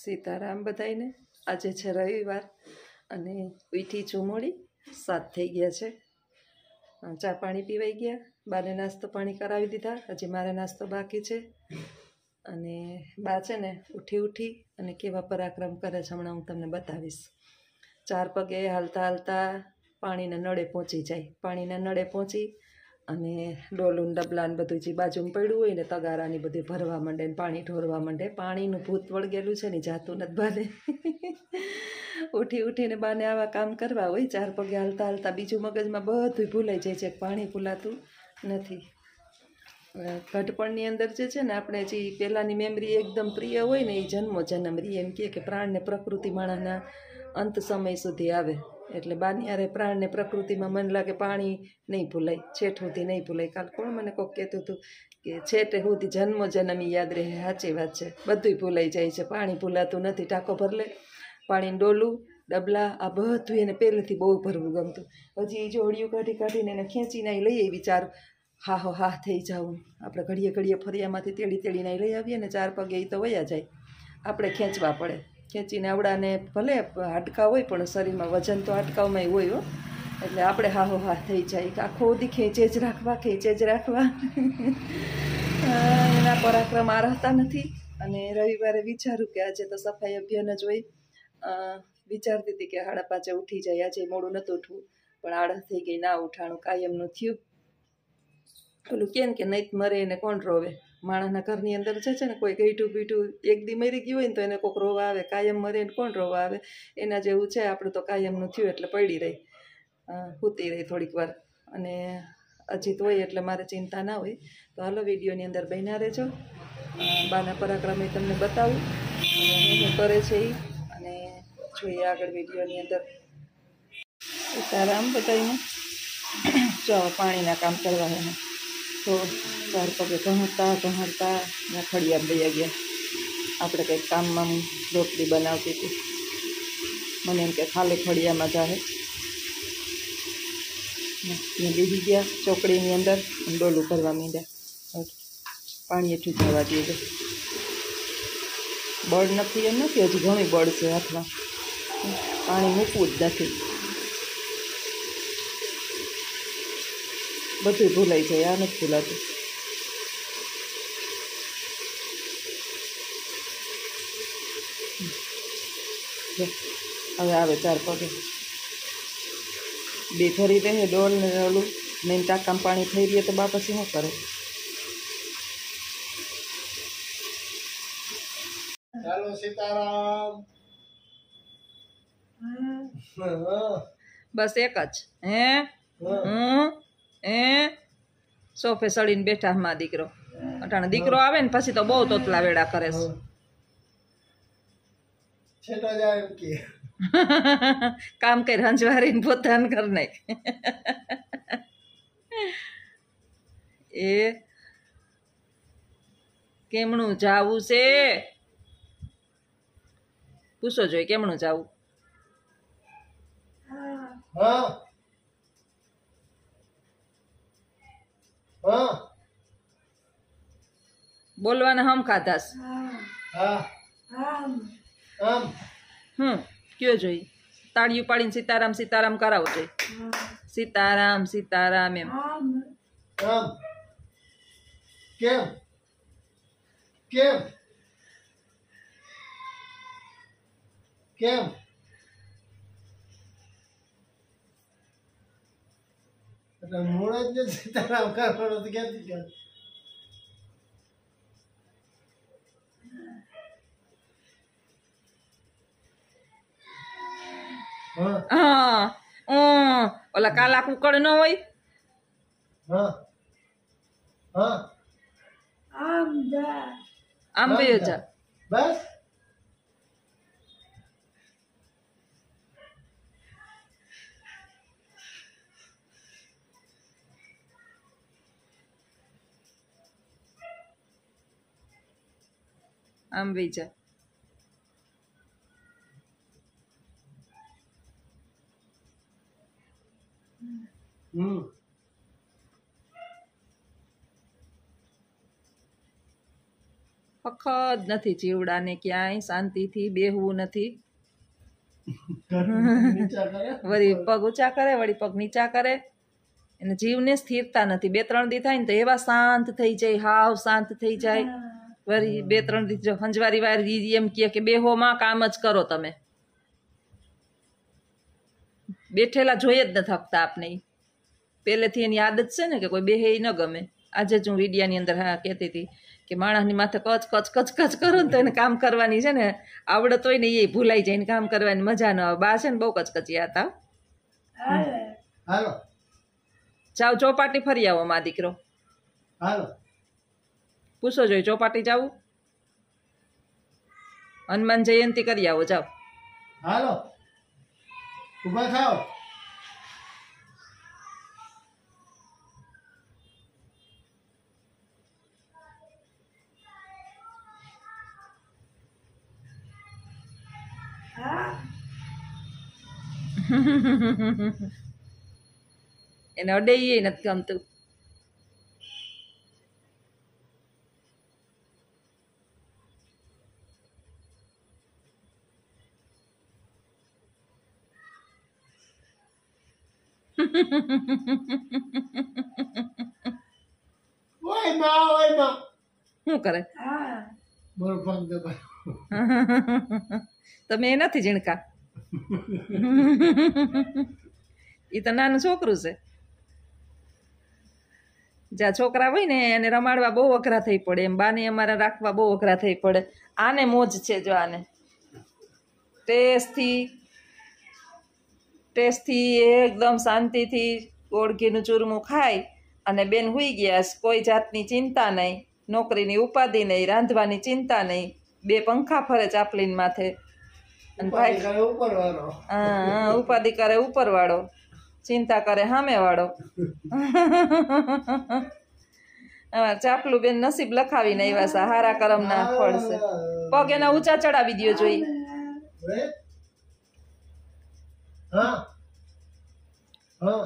સીતારામ બધાઈને। આજે છે રવિવાર અને ઉઠી ચૂમોડી 7 થઈ ગયા છે। ચા પાણી પીવાઈ ગયા, બાને નાસ્તો પાણી કરાવી દીધા, હજી મારે નાસ્તો બાકી છે। અને બા છે ને ઉઠી અને કેવા પરાક્રમ કરે છે હમણાં હું તમને બતાવીશ। 4 પગે હાલતા હાલતા પાણીના નળે પહોંચી જાય, પાણીના નળે પહોંચી અને ડોલું ડબલાને બધું જે બાજુમાં પડ્યું હોય ને તગારાની બધું ભરવા માંડે ને પાણી ઢોરવા માંડે। પાણીનું ભૂત વળગેલું છે ને જાતું નથી બાને। ઉઠીને બાને આવા કામ કરવા હોય। 4 પગે હાલતા હાલતા બીજું મગજમાં બધું ભૂલાઈ જાય છે, પાણી ભૂલાતું નથી। ઘટપણની અંદર જે છે ને આપણે જે પહેલાંની મેમરી એકદમ પ્રિય હોય ને એ જન્મો જન્મ રહી। એમ કે પ્રાણ ને પ્રકૃતિ માણસના અંત સમય સુધી આવે, એટલે બાની યારે પ્રાણ ને પ્રકૃતિમાં મન લાગે પાણી નહીં ભૂલાય, છેટ સુધી નહીં ભૂલાય। કાલ કોણ મને કોક કહેતું હતું કે છેટે સુધી જન્મો જન્મ યાદ રહે। સાચી વાત છે, બધું ભૂલાઈ જાય છે, પાણી ભૂલાતું નથી। ટાંકો ભરલે, પાણીનું ડોલું ડબલા આ બધું એને પહેલેથી બહુ ભરવું ગમતું। હજી એ જોડિયું કાઢીને એને ખેંચીને લઈ આવી 4 હા થઈ જાઉં। આપણે ઘડીએ ફરિયામાંથી તેડીને લઈ આવીએ ને 4 પગે એ તો વયા જાય, આપણે ખેંચવા પડે। ખેંચીને આવડાને ભલે હાડકા હોય પણ શરીરમાં વજન તો હાડકાઓમાંય હોય હો, એટલે આપણે હા થઈ જાય। આખો દી ખેંચે જ રાખવા। એના પરાક્રમ આ રહેતા નથી। અને રવિવારે વિચારું કે આજે તો સફાઈ અભિયાન જ હોય। વિચારતી હતી કે 5:30 ઉઠી જાય, આજે મોડું નહોતું ઉઠવું પણ આળસ થઈ ગઈ, ના ઉઠાણું, કાયમનું થયું। પેલું કેમ કે નહીં મરે એને કોણ રોવે? માણસના ઘરની અંદર છે ને કોઈ ગઈઠું પીઠું એક દી મરી ગયું હોય ને તો એને કોઈક રોવા આવે, કાયમ મરે એને કોણ રોવા આવે? એના જેવું છે, આપણું તો કાયમનું થયું એટલે પડી રહી, સૂતી રહી થોડીક વાર, અને અજીત હોય એટલે મારે ચિંતા ના હોય। તો હાલો વિડીયોની અંદર બન્યા રહેજો, બાના પરાક્રમે તમને બતાવું શું કરે છે એ, અને જોઈએ આગળ વિડીયોની અંદર। સીતારામ બધાઈને। જો પાણીના કામ કરવાના તો 4 પગે ઘહરતા ફળિયા દઈ ગયા। આપણે કંઈક કામમાં રોટલી બનાવતી હતી, મને એમ કે ખાલી ફળિયામાં જાહે ને બેસી ગયા ચોકડીની અંદર અને ડોલું ભરવા માંડ્યા। પાણી એટલું જવા દઈએ, બળ નથી એમ નથી, હજી ઘણું બળ છે હાથમાં, પાણી મૂકવું જ નથી, બધું ભૂલાઈ જાય, આ નથી ભૂલાતું। હવે આવે 4 પગે, 2 ભરી રહે ડોલ ને ઓલું નહીં, ટાંકામાં પાણી થઈ રહીએ તો બા પછી શું કરે? ચાલો સીતારામ। બસ એક જ સોફે સડીને બેઠા માં દીકરો। અટાણે દીકરો આવે ને પછી તો બહુ તોતલા વેડા કરે છે। છેટા જાય એમ કે કામ કરી હંજવારીને પોતાને કર નાખ। એ કેમણું જાવું છે? પૂછો જોઈએ કેમણું જાવું? બોલવાના હમ ખાધાસ? કયો જોઈએ? તાળીયું પાડીને સીતારામ કરાવો જોઈએ। સીતારામ એમ કેમ એટલે મૂળ જ સીતારામ કરવાનો તો ક્યાંથી ક્યાં? ઓલા કાલા કુકડ ન હોય? આમ બે જા બસ આમ બે જા। વખત નથી જીવડાને ક્યાંય શાંતિથી બેહવું નથી. નીચા કરે વળી પગ ઊંચા કરે, વળી પગ નીચા કરે. એને જીવને સ્થિરતા નથી. 2-3 દી થાય ને તો એવા શાંત થઈ જાય, હાવ શાંત થઈ જાય. વળી 2-3 દી જો હંજવારી વાર ઈ એમ કહે કે બેહોમાં કામ જ કરો તમે. બેઠેલા જોઈએ જ ન થકતા આપને ઈ. પહેલેથી એની આદત છે ને કે કોઈ બેહે ઈ ન ગમે. આજે જ હું વિડિયાની અંદર કહેતી હતી કે માણસની માથે કચ કચ કચ કચ કરો ને તો એને કામ કરવાની છે ને આવડત હોય ને એ ભૂલાઈ જાય ને કામ કરવાની મજા ન આવે. બા છે ને બહુ કચકચિયા હતા. હાલો જાઓ ચોપાટી ફરી આવો મા દીકરો. હાલો પૂછો જોઈએ ચોપાટી જાવું? હનુમાન જયંતી કરી આવો જાઓ. હાલો ઊભા થાવ એને અડે ઈ નથી ગમતું. ઓય માં શું કરે? બોલ પગ દબાય તમે એ નથી ઝીણકા. એ તો નાનું છોકરું છે. જ્યાં છોકરા હોય ને એને રમાડવા બહુ અઘરા થઈ પડે. એમ બાને અમારા રાખવા બહુ અઘરા થઈ પડે. આને મોજ છે જો આને. ટેસ્ટથી એકદમ શાંતિથી ઓળઘીનું ચૂરમું ખાય અને બેન હુઈ ગયા. કોઈ જાતની ચિંતા નહીં, નોકરીની ઉપાધિ નહીં, રાંધવાની ચિંતા નહીં. 2 પંખા ફરે ચાપલીન માથે. અને ભાઈ ઉપર વાળો હા ઉપાધિ કરે ઉપરવાળો, ચિંતા કરે સામેવાળો. ચાપલું બેન નસીબ લખાવીને આવ્યા છે. હારા કરમના ફળ છે. પગ એના ઊંચા ચડાવી દ્યો જોઈએ. હા હા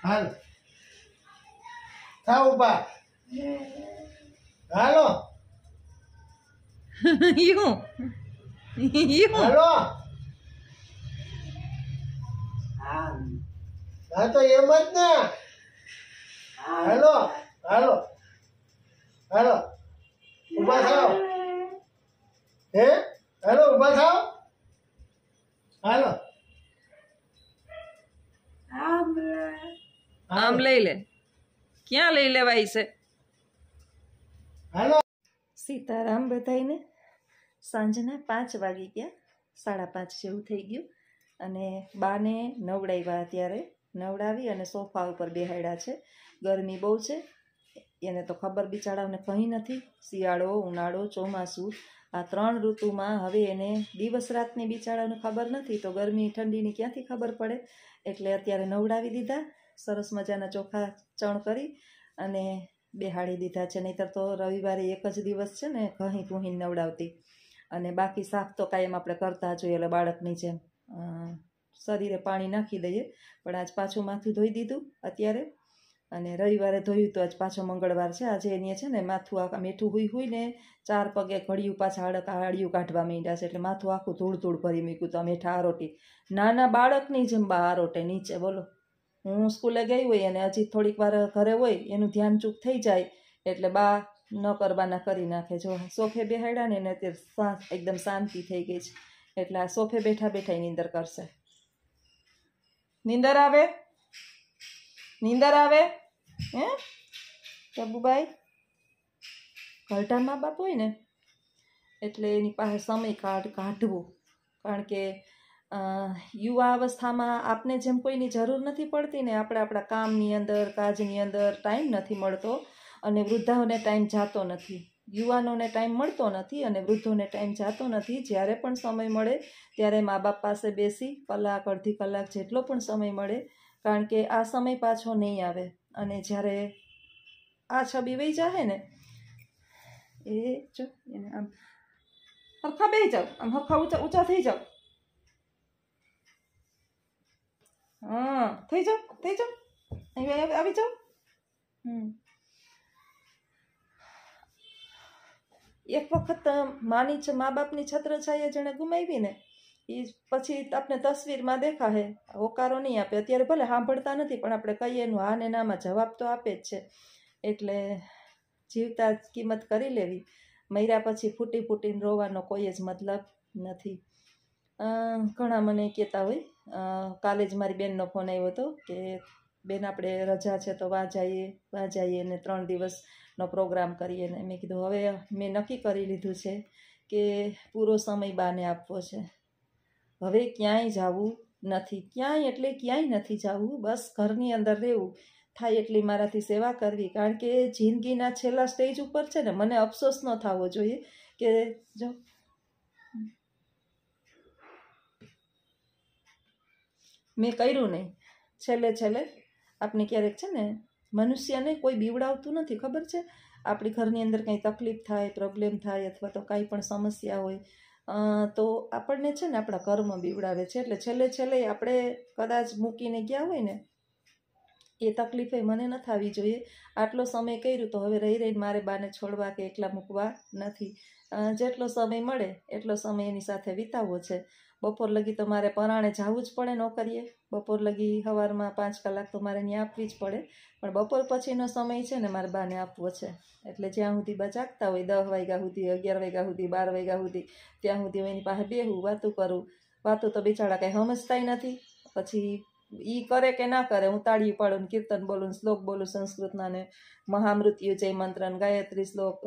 હાલ થાવ ઊભા હાલો યું હાલો હા તો એમ જ ને હાલો હાલો હાલો ઊભા થાવ હે હાલો ઊભા થાવ હાલો આમ લઈ લે. ક્યાં લઈ લેવાય છે? હાલો સીતારામ બધાઈને. સાંજના 5 વાગી ગયા, 5:30 જેવું થઈ ગયું. અને બાને નવડાવ્યા. અત્યારે નવડાવી અને સોફા ઉપર બેહાડ્યા છે. ગરમી બહુ છે. એને તો ખબર બિચારાઓને કંઈ નથી. શિયાળો, ઉનાળો, ચોમાસું આ 3 ઋતુમાં હવે એને દિવસ રાતની બિચારાઓને ખબર નથી. તો ગરમી ઠંડીની ક્યાંથી ખબર પડે? એટલે અત્યારે નવડાવી દીધા. સરસ મજાના ચોખા ચણ કરી અને બેહાડી દીધા છે. નહીંતર તો રવિવારે એક જ દિવસ છે ને ઘહી ઘૂહીને નવડાવતી. અને બાકી સાફ તો કાયમ આપણે કરતા જોઈએ. એટલે બાળકની જેમ શરીરે પાણી નાખી દઈએ. પણ આજ પાછું માથું ધોઈ દીધું અત્યારે. અને રવિવારે ધોયું તો આજ પાછો મંગળવાર છે. આજે એની છે ને માથું આખા મીઠું હુઈને 4 પગે ઘડિયું પાછા હાડિયું કાઢવા માંડ્યા છે. એટલે માથું આખું ધૂળ ભરી મૂક્યું. તો મીઠા આરોટી નાના બાળકની જેમ બા આરોટે નીચે. બોલો, હું સ્કૂલે ગઈ હોય અને હજી થોડીક વાર ઘરે હોય એનું ધ્યાન ચૂક થઈ જાય એટલે બા ન કરવાના કરી નાખે. જો સોફે બેહાડ્યા ને અત્યારે એકદમ શાંતિ થઈ ગઈ છે. એટલે આ સોફે બેઠા બેઠા નીંદર કરશે. નીંદર આવે? નીંદર આવે હે પ્રભુભાઈ? ઘરડા મા બાપ હોય ને એટલે એની પાસે સમય કાઢવો. કારણ કે યુવા અવસ્થામાં આપને જેમ કોઈની જરૂર નથી પડતી ને. આપણે આપણા કામની અંદર, કાજની અંદર ટાઈમ નથી મળતો. અને વૃદ્ધાઓને ટાઈમ જાતો નથી. યુવાનોને ટાઈમ મળતો નથી અને વૃદ્ધોને ટાઈમ જાતો નથી. જ્યારે પણ સમય મળે ત્યારે મા બાપ પાસે બેસી કલાક, અડધી કલાક જેટલો પણ સમય મળે. કારણ કે આ સમય પાછો નહીં આવે. અને જ્યારે આ છબી વહી જાય ને એ જો એને આમ હરખા બેસી જાઓ, આમ હરખા ઊંચા થઈ જાઓ. હા થઈ જાઓ, આવી જાઓ. એક વખત મા બાપની છત્રછાયા જેણે ગુમાવી ને એ પછી આપણે તસવીરમાં દેખાશે, હોકારો નહીં આપે. અત્યારે ભલે સાંભળતા નથી પણ આપણે કહીએ એનું હા ને નામાં જવાબ તો આપે જ છે. એટલે જીવતા કિંમત કરી લેવી, મર્યા પછી ફૂટી ફૂટીને રોવાનો કોઈ જ મતલબ નથી. ઘણા મને કહેતા હોય, કાલે જ મારી બેનનો ફોન આવ્યો હતો કે બેન આપણે રજા છે તો વાં જઈએ ને 3 દિવસનો પ્રોગ્રામ કરીએ. ને મેં કીધું હવે મેં નક્કી કરી લીધું છે કે પૂરો સમય બાને આપવો છે. હવે ક્યાંય જવું નથી, ક્યાંય એટલે ક્યાંય નથી જવું, બસ ઘરની અંદર રહેવું, થાય એટલી મારાથી સેવા કરવી. કારણ કે જિંદગીના છેલ્લા સ્ટેજ ઉપર છે ને મને અફસોસ ન થવો જોઈએ કે જો મેં કર્યું નહીં. છેલ્લે આપણે ક્યારેક છે ને મનુષ્યને કોઈ બીવડાવતું નથી, ખબર છે? આપણી ઘરની અંદર કંઈ તકલીફ થાય, પ્રોબ્લેમ થાય અથવા તો કાંઈ પણ સમસ્યા હોય તો આપણને છે ને આપણા કર્મ બીવડાવે છે. એટલે છેલ્લે આપણે કદાચ મૂકીને ગયા હોય ને એ તકલીફે મને ન થવી જોઈએ. આટલો સમય કર્યું તો હવે રહીને મારે બાને છોડવા કે એકલા મૂકવા નથી. જેટલો સમય મળે એટલો સમય એની સાથે વિતાવવો છે. બપોર લગી તો મારે પરાણે જવું જ પડે નોકરીએ, બપોર લગી સવારમાં 5 કલાક તો મારે ત્યાં આપવી જ પડે, પણ બપોર પછીનો સમય છે ને મારે બાને આપવો છે. એટલે જ્યાં સુધી બા જાગતા હોય 10 વાગ્યા સુધી, 11 વાગ્યા સુધી, 12 વાગ્યા સુધી, ત્યાં સુધી હું એની પાસે બેહું, વાતું કરું. વાતું તો બિચારા કંઈ સમજતાય નથી. પછી ઈ કરે કે ના કરે, હું તાળી પાડું, કીર્તન બોલું, શ્લોક બોલું સંસ્કૃતના, ને મહામૃત્યુજય મંત્ર, ગાયત્રી શ્લોક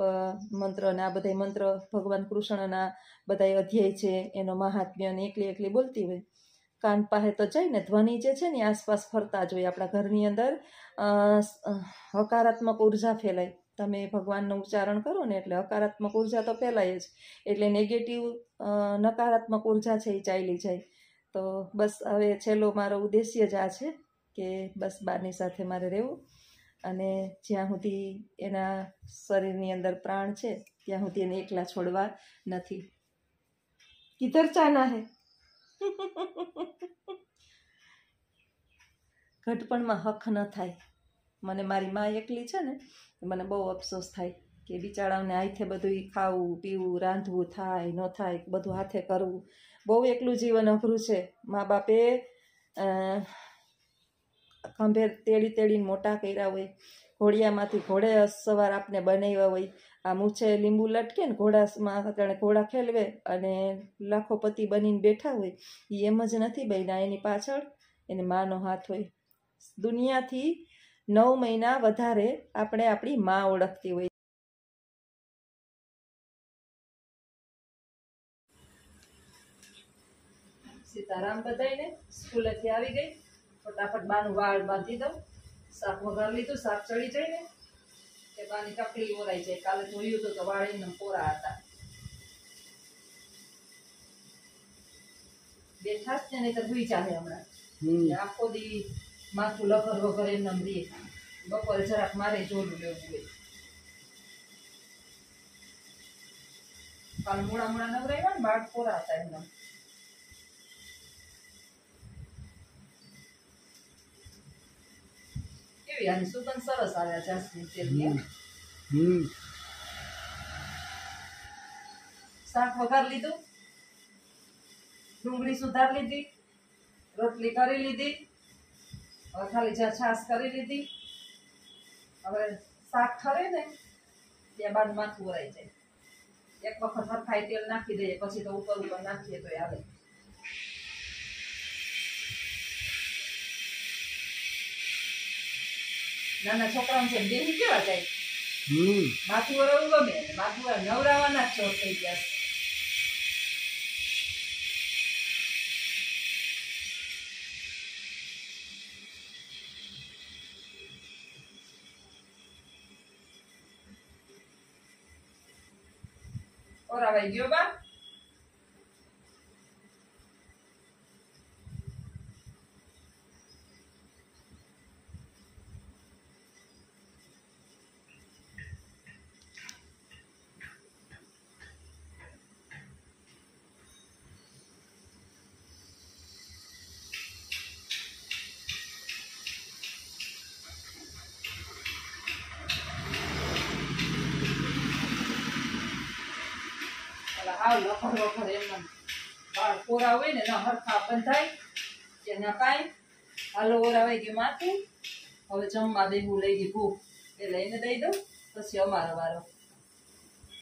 મંત્ર, ને આ બધા મંત્ર ભગવાન કૃષ્ણના બધા અધ્યાય છે એનો મહાત્મ્ય ને એકલી બોલતી હોય. કાન પાસે તો જઈને ધ્વનિ જે છે ને આસપાસ ફરતા જ હોય. આપણા ઘરની અંદર હકારાત્મક ઉર્જા ફેલાય. તમે ભગવાનનું ઉચ્ચારણ કરો ને એટલે હકારાત્મક ઉર્જા તો ફેલાય જ, એટલે નેગેટિવ નકારાત્મક ઉર્જા છે એ ચાલી જાય. તો બસ હવે છેલ્લો મારો ઉદ્દેશ્ય જ આ છે કે બસ બાની સાથે મારે રહેવું, અને જ્યાં સુધી એના શરીરની અંદર પ્રાણ છે ત્યાં સુધી એને એકલા છોડવા નથી. કિધર ચાના હે ઘટપણમાં હક ન થાય. મને મારી માં એકલી છે ને મને બહુ અફસોસ થાય કે બિચારાઓને હાથે બધું ખાવું પીવું રાંધવું થાય ન થાય, બધું હાથે કરવું. બહુ એકલું જીવન અઘરું છે. મા બાપે ખંભે તેડીને મોટા કર્યા હોય, ઘોડિયામાંથી ઘોડે સવાર આપને બનાવ્યા હોય. આ મૂછે લીંબુ લટકે ને ઘોડામાં ઘોડા ખેલવે અને લાખોપતિ બનીને બેઠા હોય, એ એમ જ નથી બન્યા. એની પાછળ એને માનો હાથ હોય. દુનિયાથી 9 મહિના વધારે આપણે આપણી માં ઓળખતી હોય. સીતારામ બધાઈને સ્કૂલેથી આવી ગઈ, ફટાફટ બાનું વાળ બાંધી દઉં, શાક વઘાર લીધું, શાક ચડી જાય ને કે બાની ટકલી ઓરાઈ જાય. કાલે ધોયું હતું તો વાળ એમને કોરા હતા. બેઠા જ ને નહીં તો ધોઈ જાહે હમણાં. આખો દી માથું લગર વગર એમને રે. બપોરે જરાક મારે જોડું લેવું હોય. કાલે મોડા નવરાવ્યા ને વાળ કોરા હતા એમના. કેવી આની સુગંધ સરસ આવ્યા જાસ્મિન તેલની. શાક વઘાર લીધું, ડુંગળી સુધાર લીધી, રોટલી કરી લીધી, હવે ખાલી છાશ કરી લીધી. હવે શાક ખરે ને ત્યાં બાદ માથું વરાઈ જાય. એક વખત હરખાઈ તેલ નાખી દઈએ પછી તો ઉપર નાખીએ તો આવે. નાના છોકરાઓ છે બેહી કેવા જાય, માથું વરાવું ગમે, માથું નવરાવાના જ ચોર થઈ ગયા. ઓરાવાઈ ગયો બા. હાવ લખર વખર એમ બાળ કોરા હોય ને ના હરખા બંધાય કે ના કાંઈ હાલો ઓરાવાઈ ગયું માથું હવે જમવા દેવું લઈ ગઈ ભૂખ એ લઈને દઈ દઉં પછી અમારો વારો